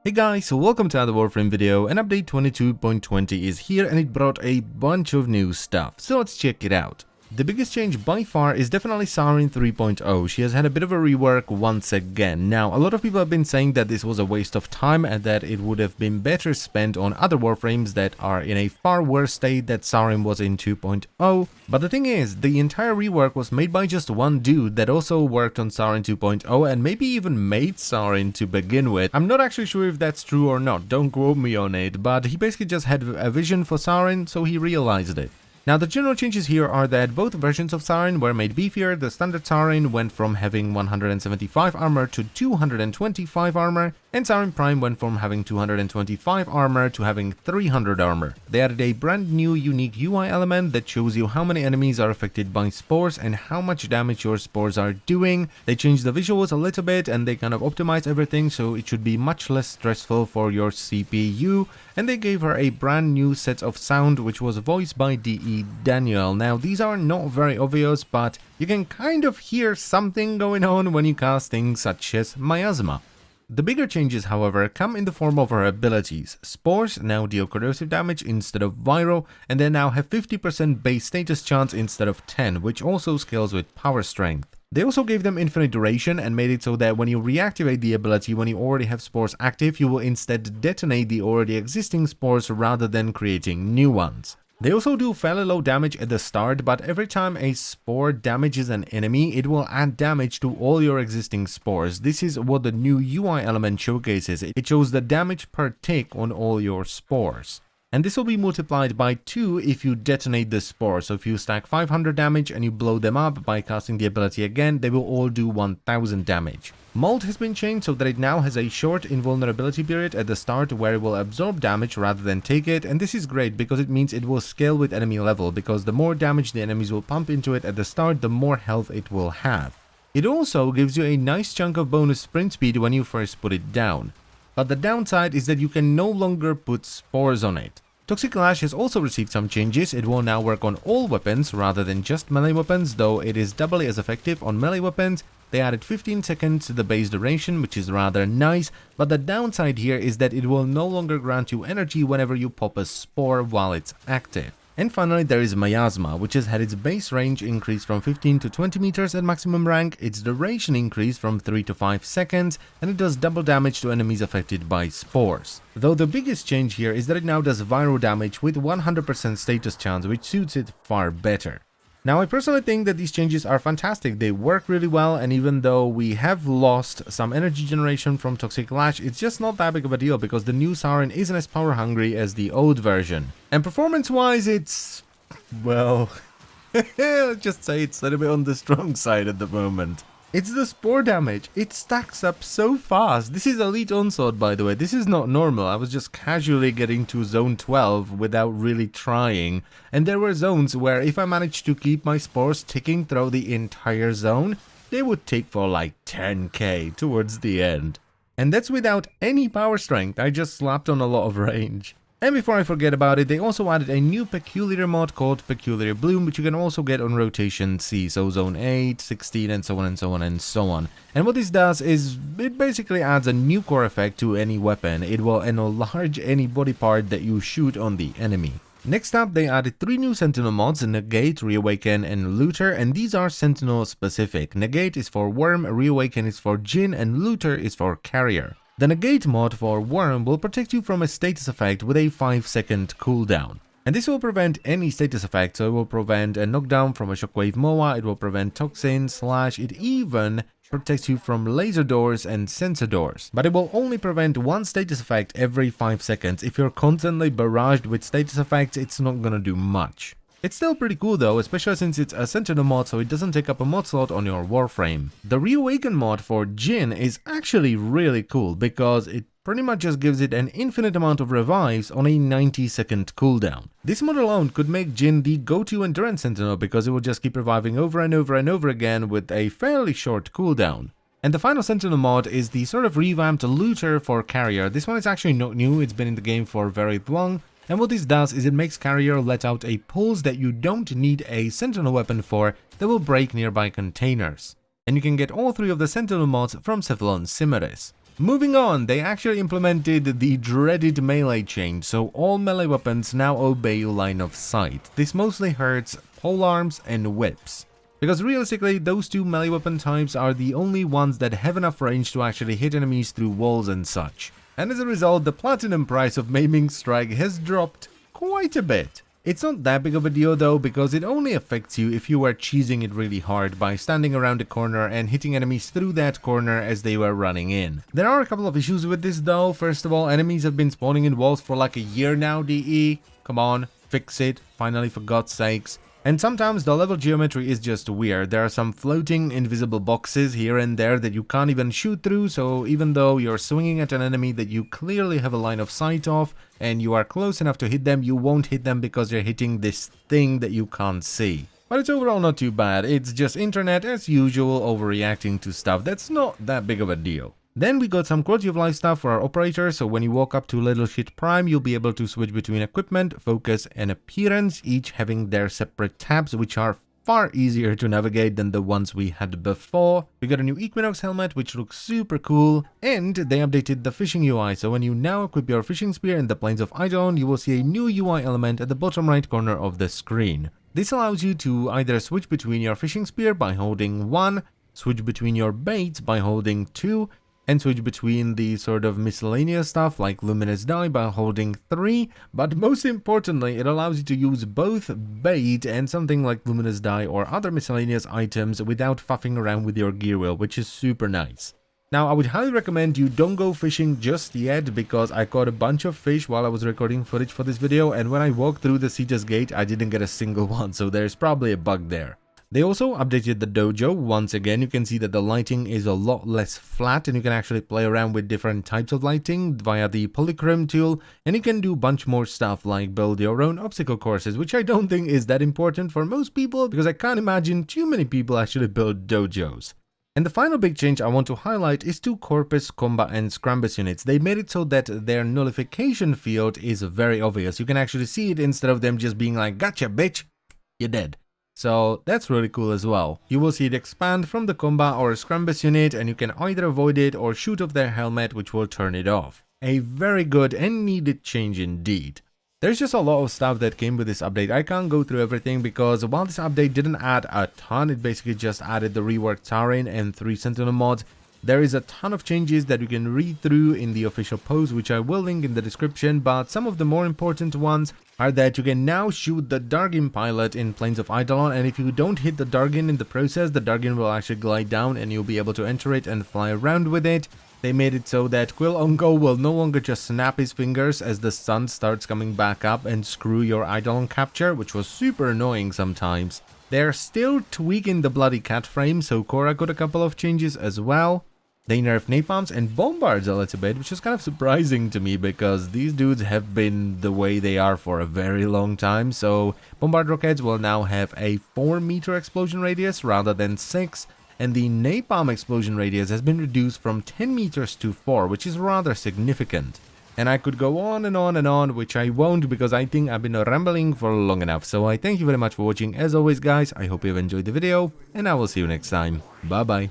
Hey guys, so welcome to another Warframe video, and update 22.20 is here and it brought a bunch of new stuff, so let's check it out. The biggest change by far is definitely Saryn 3.0. She has had a bit of a rework once again. Now, a lot of people have been saying that this was a waste of time and that it would have been better spent on other Warframes that are in a far worse state that Saryn was in 2.0. But the thing is, the entire rework was made by just one dude that also worked on Saryn 2.0 and maybe even made Saryn to begin with. I'm not actually sure if that's true or not, don't quote me on it, but he basically just had a vision for Saryn, so he realized it. Now, the general changes here are that both versions of Saryn were made beefier. The standard Saryn went from having 175 armor to 225 armor, and Saryn Prime went from having 225 armor to having 300 armor. They added a brand new unique UI element that shows you how many enemies are affected by spores and how much damage your spores are doing. They changed the visuals a little bit and they kind of optimized everything so it should be much less stressful for your CPU, and they gave her a brand new set of sound which was voiced by DE Daniel. Now, these are not very obvious, but you can kind of hear something going on when you cast things such as Miasma. The bigger changes, however, come in the form of her abilities. Spores now deal corrosive damage instead of viral, and they now have 50% base status chance instead of 10, which also scales with power strength. They also gave them infinite duration and made it so that when you reactivate the ability when you already have spores active, you will instead detonate the already existing spores rather than creating new ones. They also do fairly low damage at the start, but every time a spore damages an enemy, it will add damage to all your existing spores. This is what the new UI element showcases. It shows the damage per tick on all your spores. And this will be multiplied by 2 if you detonate the spore. So if you stack 500 damage and you blow them up by casting the ability again, they will all do 1000 damage. Mold has been changed so that it now has a short invulnerability period at the start where it will absorb damage rather than take it, and this is great because it means it will scale with enemy level, because the more damage the enemies will pump into it at the start, the more health it will have. It also gives you a nice chunk of bonus sprint speed when you first put it down. But the downside is that you can no longer put spores on it. Toxic Lash has also received some changes. It will now work on all weapons rather than just melee weapons, though it is doubly as effective on melee weapons. They added 15 seconds to the base duration, which is rather nice, but the downside here is that it will no longer grant you energy whenever you pop a spore while it's active. And finally, there is Miasma, which has had its base range increased from 15 to 20 meters at maximum rank, its duration increased from 3 to 5 seconds, and it does double damage to enemies affected by spores. Though the biggest change here is that it now does viral damage with 100% status chance, which suits it far better. Now, I personally think that these changes are fantastic. They work really well, and even though we have lost some energy generation from Toxic Lash, it's just not that big of a deal because the new Saryn isn't as power hungry as the old version. And performance-wise, it's, well, let's just say it's a little bit on the strong side at the moment. It's the spore damage. It stacks up so fast. This is Elite Onslaught, by the way. This is not normal. I was just casually getting to zone 12 without really trying. And there were zones where if I managed to keep my spores ticking through the entire zone, they would tick for like 10k towards the end. And that's without any power strength. I just slapped on a lot of range. And before I forget about it, they also added a new peculiar mod called Peculiar Bloom, which you can also get on rotation C, so zone 8, 16, and so on and so on and so on. And what this does is, it basically adds a new core effect to any weapon. It will enlarge any body part that you shoot on the enemy. Next up, they added 3 new Sentinel mods, Negate, Reawaken, and Looter, and these are Sentinel specific. Negate is for Worm, Reawaken is for Djinn, and Looter is for Carrier. The Negate mod for Worm will protect you from a status effect with a 5-second cooldown. And this will prevent any status effect, so it will prevent a knockdown from a Shockwave MOA, it will prevent Toxin, Slash, it even protects you from laser doors and sensor doors. But it will only prevent one status effect every 5 seconds. If you're constantly barraged with status effects, it's not gonna do much. It's still pretty cool though, especially since it's a Sentinel mod, so it doesn't take up a mod slot on your Warframe. The Reawaken mod for Djinn is actually really cool because it pretty much just gives it an infinite amount of revives on a 90-second cooldown. This mod alone could make Djinn the go-to endurance Sentinel because it will just keep reviving over and over and over again with a fairly short cooldown. And the final Sentinel mod is the sort of revamped Looter for Carrier. This one is actually not new, it's been in the game for very long. And what this does is it makes Carrier let out a pulse that you don't need a Sentinel weapon for that will break nearby containers. And you can get all 3 of the Sentinel mods from Cephalon Cimeris. Moving on, they actually implemented the dreaded melee change, so all melee weapons now obey line of sight. This mostly hurts polearms and whips, because realistically those two melee weapon types are the only ones that have enough range to actually hit enemies through walls and such. And as a result, the platinum price of Maiming Strike has dropped quite a bit. It's not that big of a deal though, because it only affects you if you are cheesing it really hard by standing around a corner and hitting enemies through that corner as they were running in. There are a couple of issues with this though. First of all, enemies have been spawning in walls for like a year now, DE. Come on, fix it, finally, for God's sakes. And sometimes the level geometry is just weird. There are some floating invisible boxes here and there that you can't even shoot through, so even though you're swinging at an enemy that you clearly have a line of sight of and you are close enough to hit them, you won't hit them because you're hitting this thing that you can't see. But it's overall not too bad. It's just internet as usual overreacting to stuff that's not that big of a deal. Then we got some quality of life stuff for our operator, so when you walk up to Little Shit Prime, you'll be able to switch between equipment, focus, and appearance, each having their separate tabs, which are far easier to navigate than the ones we had before. We got a new Equinox helmet, which looks super cool, and they updated the fishing UI, so when you now equip your fishing spear in the Plains of Eidolon, you will see a new UI element at the bottom right corner of the screen. This allows you to either switch between your fishing spear by holding 1, switch between your baits by holding 2, and switch between the sort of miscellaneous stuff like Luminous Dye by holding 3, but most importantly it allows you to use both bait and something like Luminous Dye or other miscellaneous items without faffing around with your gear wheel, which is super nice. Now I would highly recommend you don't go fishing just yet, because I caught a bunch of fish while I was recording footage for this video, and when I walked through the Cetus Gate I didn't get a single one, so there's probably a bug there. They also updated the dojo. Once again, you can see that the lighting is a lot less flat and you can actually play around with different types of lighting via the polychrome tool, and you can do a bunch more stuff like build your own obstacle courses, which I don't think is that important for most people because I can't imagine too many people actually build dojos. And the final big change I want to highlight is to Corpus, Combat and Scrambus units. They made it so that their nullification field is very obvious. You can actually see it instead of them just being like, gotcha bitch, you're dead. So that's really cool as well. You will see it expand from the combat or Scrambus unit, and you can either avoid it or shoot off their helmet, which will turn it off. A very good and needed change indeed. There's just a lot of stuff that came with this update. I can't go through everything because while this update didn't add a ton, it basically just added the reworked Saryn and 3 Sentinel Mods. There is a ton of changes that you can read through in the official post, which I will link in the description, but some of the more important ones are that you can now shoot the Dargin pilot in Plains of Eidolon, and if you don't hit the Dargin in the process, the Dargin will actually glide down and you'll be able to enter it and fly around with it. They made it so that Quill Ongo will no longer just snap his fingers as the sun starts coming back up and screw your Eidolon capture, which was super annoying sometimes. They're still tweaking the bloody cat frame, so Korra got a couple of changes as well. They nerfed napalms and bombards a little bit, which is kind of surprising to me because these dudes have been the way they are for a very long time. So bombard rockets will now have a 4-meter explosion radius rather than 6, and the napalm explosion radius has been reduced from 10 meters to 4, which is rather significant. And I could go on and on and on, which I won't because I think I've been rambling for long enough. So I thank you very much for watching. As always guys, I hope you've enjoyed the video and I will see you next time. Bye bye.